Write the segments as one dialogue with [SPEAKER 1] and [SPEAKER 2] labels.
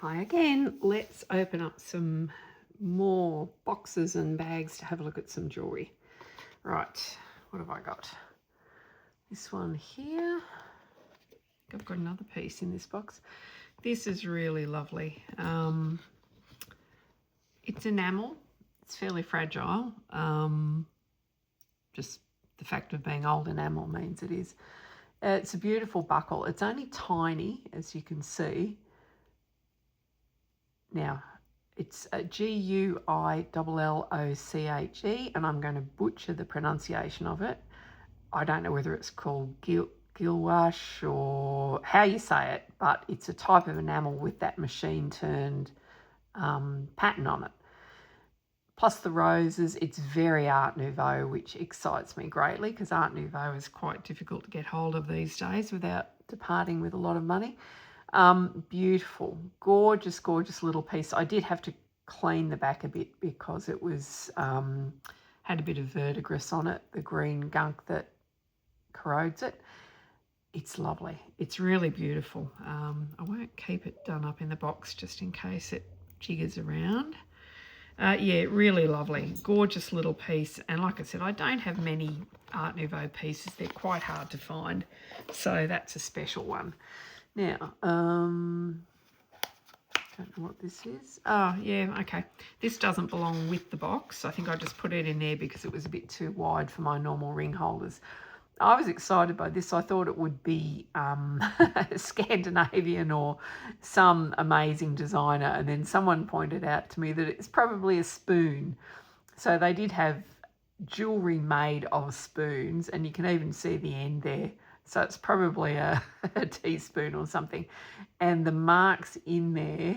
[SPEAKER 1] Hi again. Let's open up some more boxes and bags to have a look at some jewellery. Right, what have I got? This one here. I've got another piece in this box. This is really lovely. It's enamel. It's fairly fragile. Just the fact of being old enamel means it is. It's a beautiful buckle. It's only tiny, as you can see. Now, it's Guilloche, and I'm going to butcher the pronunciation of it. I don't know whether it's called gouache or how you say it, but it's a type of enamel with that machine-turned pattern on it. Plus the roses, it's very Art Nouveau, which excites me greatly because Art Nouveau is quite difficult to get hold of these days without departing with a lot of money. Beautiful, gorgeous, gorgeous little piece. I did have to clean the back a bit because it was had a bit of verdigris on it, the green gunk that corrodes it. It's lovely. It's really beautiful. I won't keep it done up in the box just in case it jiggers around. Yeah, really lovely, gorgeous little piece. And like I said, I don't have many Art Nouveau pieces. They're quite hard to find. So that's a special one. Now, don't know what this is. Oh, yeah, okay. This doesn't belong with the box. I think I just put it in there because it was a bit too wide for my normal ring holders. I was excited by this. I thought it would be Scandinavian or some amazing designer. And then someone pointed out to me that it's probably a spoon. So they did have jewellery made of spoons, and you can even see the end there. So it's probably a teaspoon or something. And the marks in there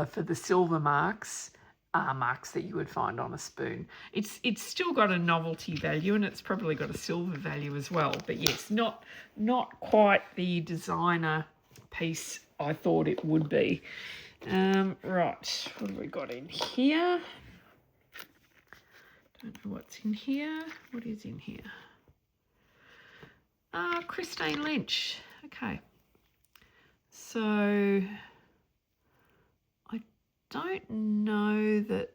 [SPEAKER 1] for the silver marks are marks that you would find on a spoon. It's still got a novelty value, and it's probably got a silver value as well. But yes, not quite the designer piece I thought it would be. Right, what have we got in here? Don't know what's in here. What is in here? Christine Lynch. Okay. So I don't know that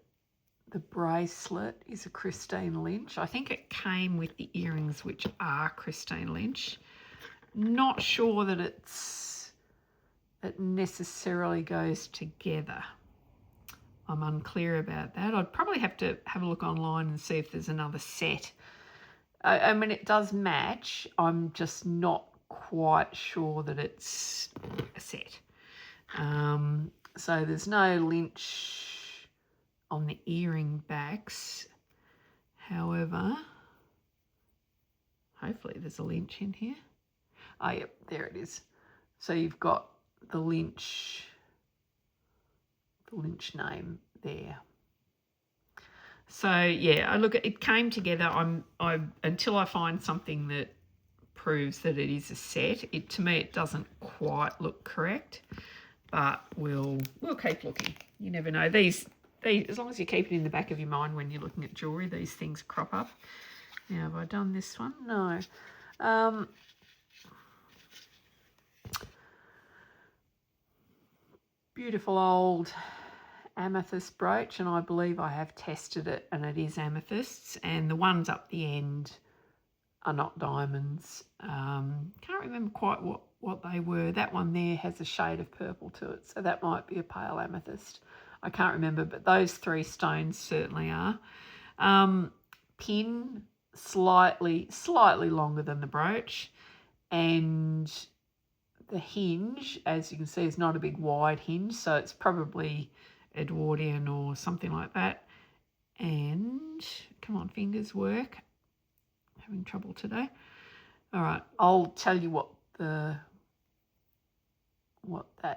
[SPEAKER 1] the bracelet is a Christine Lynch. I think it came with the earrings, which are Christine Lynch. Not sure that it necessarily goes together. I'm unclear about that. I'd probably have to have a look online and see if there's another set. I mean, it does match. I'm just not quite sure that it's a set. So there's no Lynch on the earring backs. However, hopefully there's a Lynch in here. Oh, yep, there it is. So you've got the Lynch name there. So yeah, look, it came together. Until I find something that proves that it is a set. To me, it doesn't quite look correct, but we'll keep looking. You never know. These as long as you keep it in the back of your mind when you're looking at jewellery, these things crop up. Now, have I done this one? No. Beautiful old amethyst brooch, and I believe I have tested it, and it is amethysts, and the ones up the end are not diamonds. Can't remember quite what they were. That one there has a shade of purple to it, so that might be a pale amethyst. I can't remember, but those three stones certainly are. Pin, slightly longer than the brooch, and the hinge, as you can see, is not a big wide hinge, so it's probably Edwardian or something like that. And come on, fingers work. Having trouble today. All right, I'll tell you what that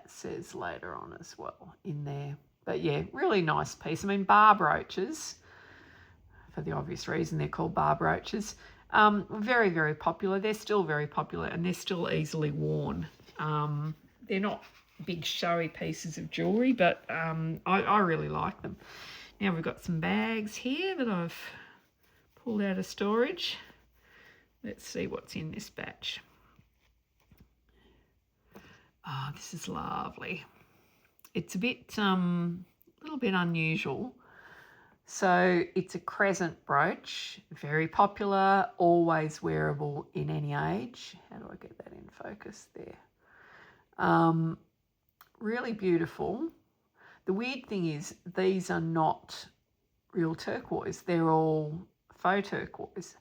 [SPEAKER 1] says later on as well in there. But yeah, really nice piece. I mean, bar brooches, for the obvious reason they're called bar brooches, very, very popular. They're still very popular, and they're still easily worn. They're not big showy pieces of jewellery, but I really like them. Now we've got some bags here that I've pulled out of storage. Let's see what's in this batch. Oh, this is lovely. it's a bit, little bit unusual. So it's a crescent brooch, very popular, always wearable in any age. How do I get that in focus there? Really beautiful. The weird thing is these are not real turquoise. They're all faux turquoise.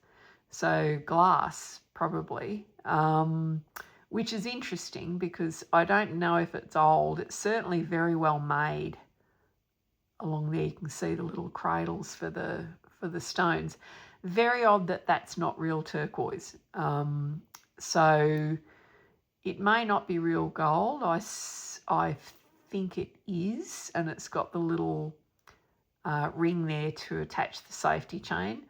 [SPEAKER 1] So glass probably, which is interesting because I don't know if it's old. It's certainly very well made. Along there you can see the little cradles for the stones. Very odd that that's not real turquoise. So it may not be real gold. I think it is, and it's got the little ring there to attach the safety chain.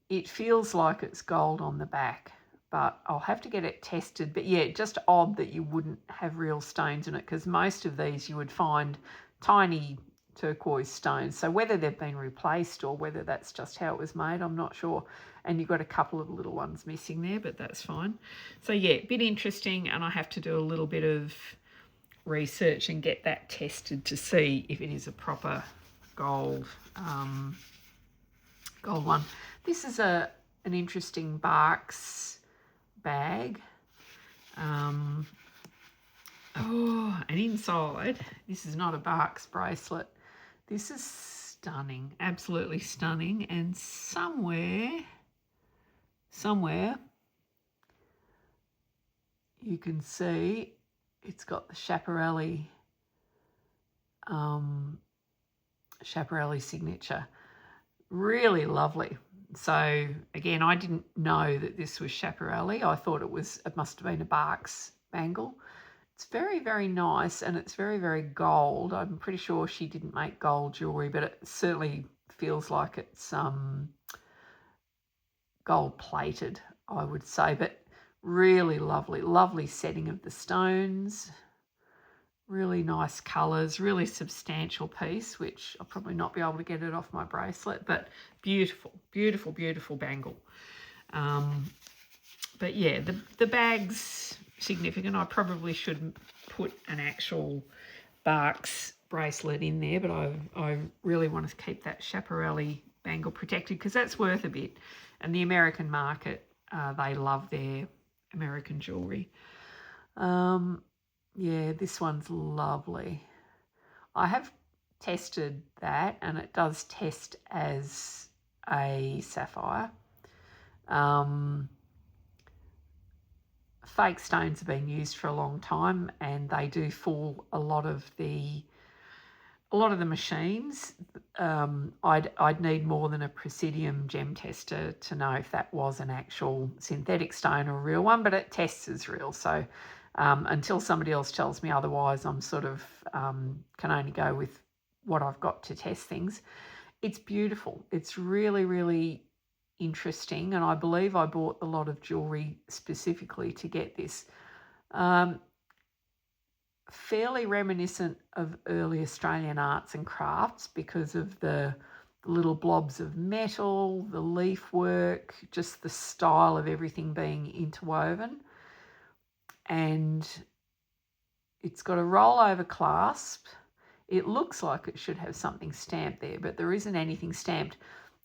[SPEAKER 1] It feels like it's gold on the back, but I'll have to get it tested. But yeah, just odd that you wouldn't have real stones in it, because most of these you would find tiny turquoise stones. So whether they've been replaced or whether that's just how it was made, I'm not sure. And you've got a couple of little ones missing there, but that's fine. So yeah, a bit interesting, and I have to do a little bit of research and get that tested to see if it is a proper gold gold one. This is an interesting Barks bag. And inside, this is not a Barks bracelet. This is stunning, absolutely stunning. And somewhere you can see it's got the Schiaparelli signature. Really lovely. So again, I didn't know that this was Schiaparelli. I thought it must have been a Barks bangle. It's very, very nice, and it's very, very gold. I'm pretty sure she didn't make gold jewellery, but it certainly feels like it's gold plated, I would say. But really lovely, lovely setting of the stones. Really nice colours, really substantial piece, which I'll probably not be able to get it off my bracelet, but beautiful, beautiful, beautiful bangle. But yeah, the bag's significant. I probably should put an actual Barks bracelet in there, but I really want to keep that Schiaparelli bangle protected because that's worth a bit. And the American market, they love their American jewellery. Yeah, this one's lovely. I have tested that, and it does test as a sapphire. Fake stones have been used for a long time, and they do fool a lot of the machines. I'd need more than a Presidium gem tester to know if that was an actual synthetic stone or a real one, but it tests as real. So until somebody else tells me otherwise, I'm sort of can only go with what I've got to test things. It's beautiful. It's really, really interesting, and I believe I bought a lot of jewellery specifically to get this. Fairly reminiscent of early Australian arts and crafts because of the little blobs of metal, the leaf work, just the style of everything being interwoven. And it's got a rollover clasp. It looks like it should have something stamped there, but there isn't anything stamped.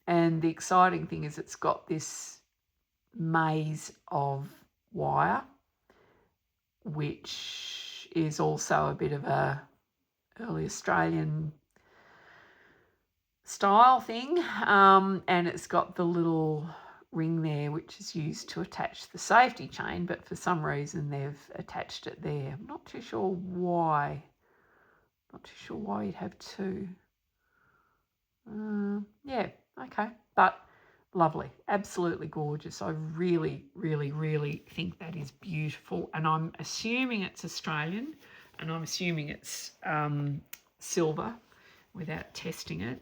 [SPEAKER 1] And the exciting thing is it's got this maze of wire, which is also a bit of a early Australian style thing. And it's got the little ring there, which is used to attach the safety chain, but for some reason they've attached it there. I'm not too sure why. Not too sure why you'd have two. Yeah, okay. But lovely, absolutely gorgeous. I really, really, really think that is beautiful. And I'm assuming it's Australian, and I'm assuming it's silver without testing it.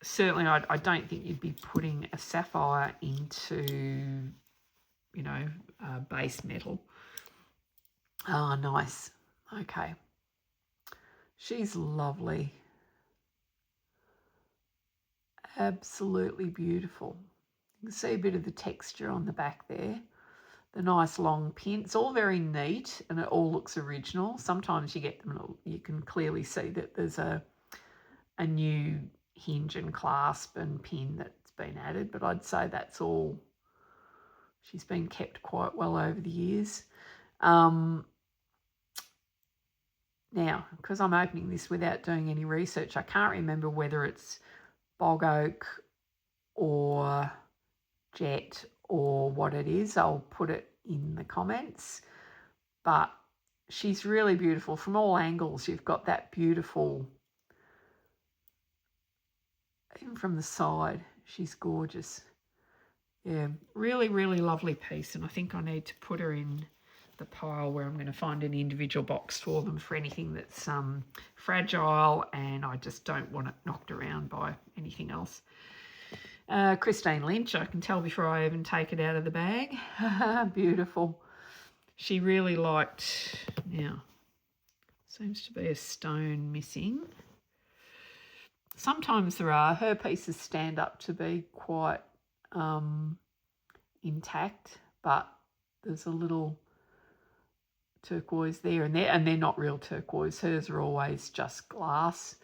[SPEAKER 1] Certainly, I don't think you'd be putting a sapphire into, base metal. Oh, nice. Okay. She's lovely. Absolutely beautiful. You can see a bit of the texture on the back there. the nice long pin. It's all very neat and it all looks original. Sometimes you get them and you can clearly see that there's a new hinge and clasp and pin that's been added, but I'd say that's all. She's been kept quite well over the years. Now, because I'm opening this without doing any research, I can't remember whether it's bog oak or jet or what it is. I'll put it in the comments. But she's really beautiful from all angles. You've got that beautiful, even from the side, she's gorgeous. Yeah, really, really lovely piece. And I think I need to put her in the pile where I'm going to find an individual box for them for anything that's fragile and I just don't want it knocked around by anything else. Christine Lynch, I can tell before I even take it out of the bag. Beautiful. She really liked, now, seems to be a stone missing. Sometimes there are. Her pieces stand up to be quite intact, but there's a little turquoise there, and they're not real turquoise. Hers are always just glass.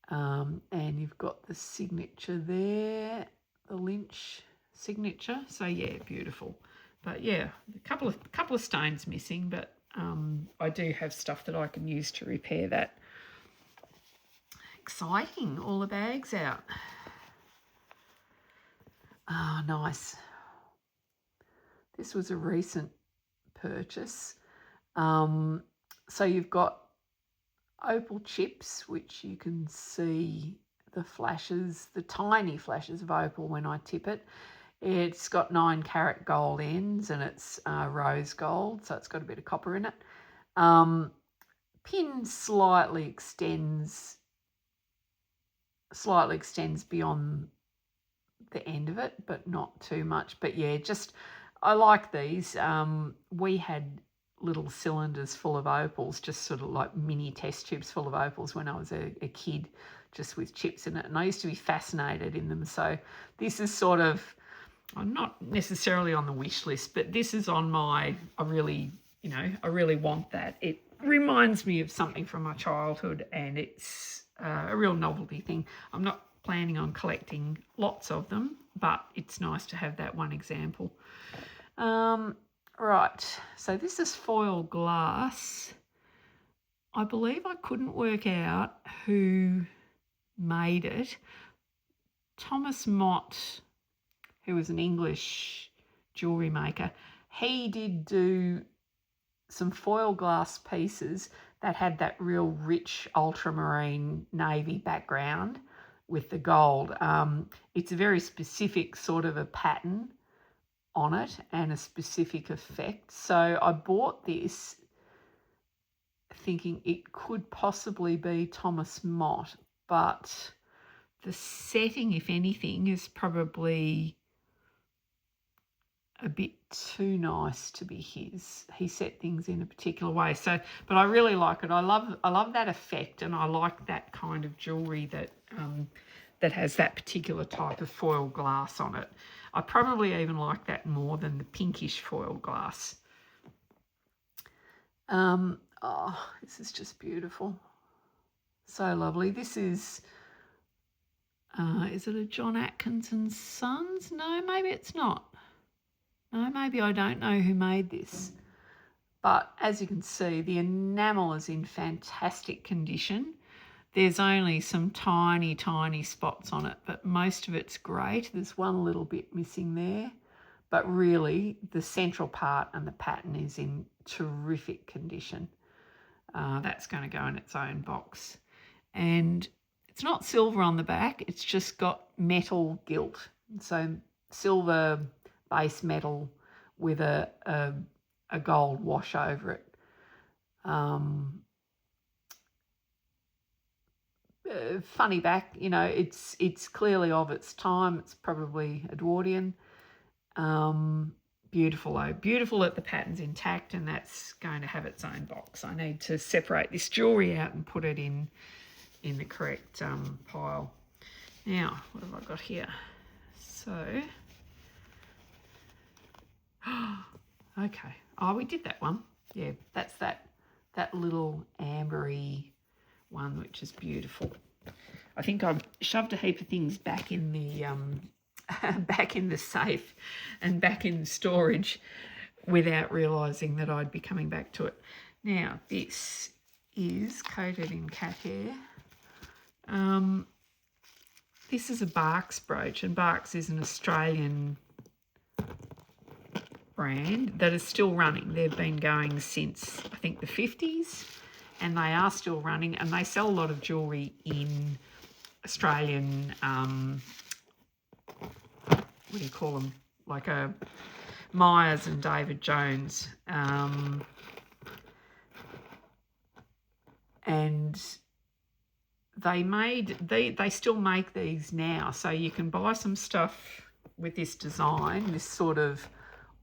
[SPEAKER 1] And you've got the signature there, the Lynch signature. So yeah, beautiful. But yeah, a couple of stones missing, but I do have stuff that I can use to repair that. Exciting, all the bags out. Ah, nice. This was a recent purchase. So you've got opal chips, which you can see the flashes, the tiny flashes of opal when I tip it. It's got 9 carat gold ends and it's rose gold, so it's got a bit of copper in it. Pin slightly extends beyond the end of it, but not too much. But yeah, just I like these. We had little cylinders full of opals, just sort of like mini test tubes full of opals when I was a kid, just with chips in it. And I used to be fascinated in them. So this is sort of, I'm not necessarily on the wish list, but this is on my, I really want that. It reminds me of something from my childhood and it's a real novelty thing. I'm not planning on collecting lots of them, but it's nice to have that one example. Right, so this is foil glass. I believe I couldn't work out who made it. Thomas Mott, who was an English jewellery maker, he did do some foil glass pieces that had that real rich ultramarine navy background with the gold. It's a very specific sort of a pattern on it and a specific effect. So I bought this thinking it could possibly be Thomas Mott, but the setting, if anything, is probably a bit too nice to be his. He set things in a particular way. So, but I really like it. I love that effect, and I like that kind of jewellery that that has that particular type of foil glass on it. I probably even like that more than the pinkish foil glass. Oh, this is just beautiful. So lovely. This is it a John Atkinson Sons? No, maybe it's not. No, maybe I don't know who made this. But as you can see, the enamel is in fantastic condition. There's only some tiny, tiny spots on it, but most of it's great. There's one little bit missing there, but really the central part and the pattern is in terrific condition. That's going to go in its own box. And it's not silver on the back, it's just got metal gilt. So silver base metal with a gold wash over it. Funny back, you know, it's clearly of its time. It's probably Edwardian. Beautiful though, beautiful that the pattern's intact, and that's going to have its own box. I need to separate this jewellery out and put it in the correct pile. Now, what have I got here? So, Okay. Oh, we did that one. Yeah, that's that little ambery one, which is beautiful. I think I've shoved a heap of things back in the back in the safe and back in storage without realising that I'd be coming back to it. Now, this is coated in cat hair. This is a Barks brooch, and Barks is an Australian brand that is still running. They've been going since, I think, the 50s, and they are still running, and they sell a lot of jewellery in Australian, what do you call them, like a Myers and David Jones, and they still make these now, so you can buy some stuff with this design, this sort of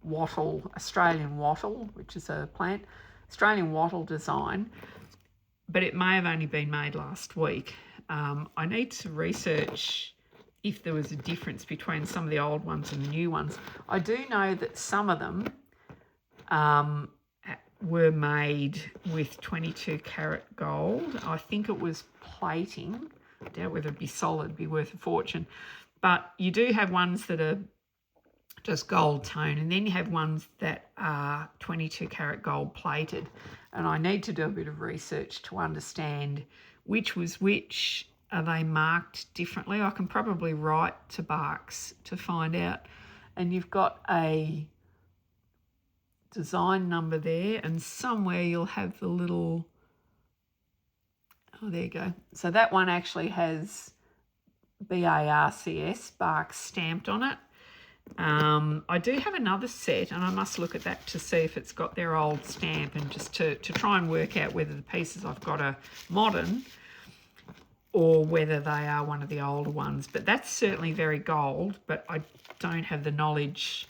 [SPEAKER 1] wattle, Australian wattle, which is a plant, Australian wattle design, but it may have only been made last week. I need to research if there was a difference between some of the old ones and the new ones. I do know that some of them were made with 22 karat gold. I think it was plating. I doubt whether it'd be solid, be worth a fortune. But you do have ones that are just gold tone, and then you have ones that are 22 karat gold plated. And I need to do a bit of research to understand which was which. Are they marked differently? I can probably write to Barks to find out. And you've got a design number there, and somewhere you'll have the little, oh, there you go. So that one actually has BARCS, Barks, stamped on it. I do have another set, and I must look at that to see if it's got their old stamp, and just to try and work out whether the pieces I've got are modern or whether they are one of the older ones. But that's certainly very gold, but I don't have the knowledge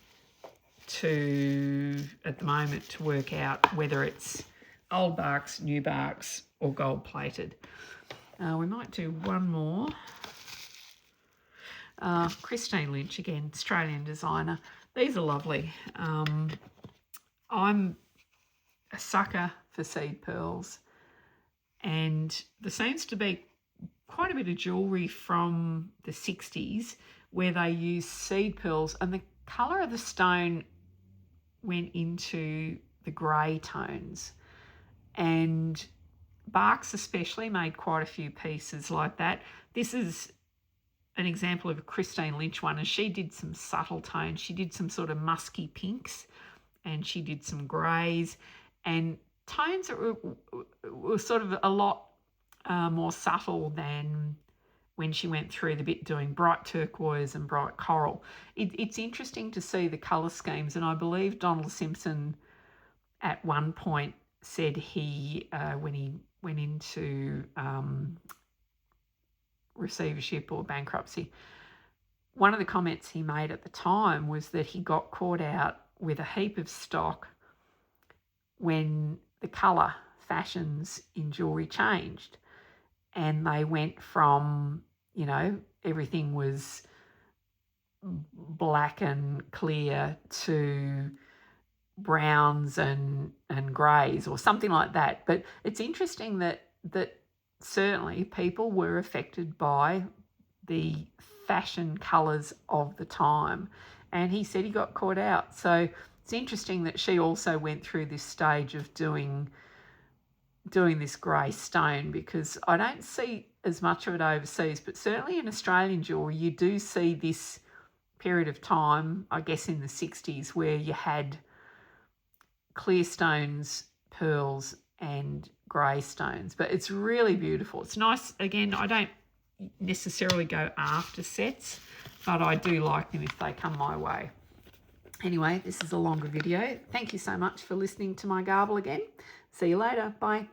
[SPEAKER 1] at the moment to work out whether it's old Barks, new Barks, or gold plated. We might do one more. Christine Lynch again, Australian designer. These are lovely. I'm a sucker for seed pearls, and there seems to be quite a bit of jewellery from the 60s where they use seed pearls, and the colour of the stone went into the grey tones, and Barks especially made quite a few pieces like that. This is an example of a Christine Lynch one, and she did some subtle tones. She did some sort of musky pinks, and she did some greys, and tones that were sort of a lot more subtle than when she went through the bit doing bright turquoise and bright coral. It's interesting to see the colour schemes, and I believe Donald Simpson at one point said he, when he went into receivership or bankruptcy, one of the comments he made at the time was that he got caught out with a heap of stock when the colour fashions in jewellery changed, and they went from, you know, everything was black and clear to browns and greys or something like that. But it's interesting that certainly people were affected by the fashion colours of the time, and he said he got caught out. So it's interesting that she also went through this stage of doing this grey stone, because I don't see as much of it overseas, but certainly in Australian jewellery you do see this period of time, I guess in the 60s, where you had clear stones, pearls and grey stones. But it's really beautiful. It's nice. Again, I don't necessarily go after sets, but I do like them if they come my way. Anyway, this is a longer video. Thank you so much for listening to my garble again. See you later. Bye.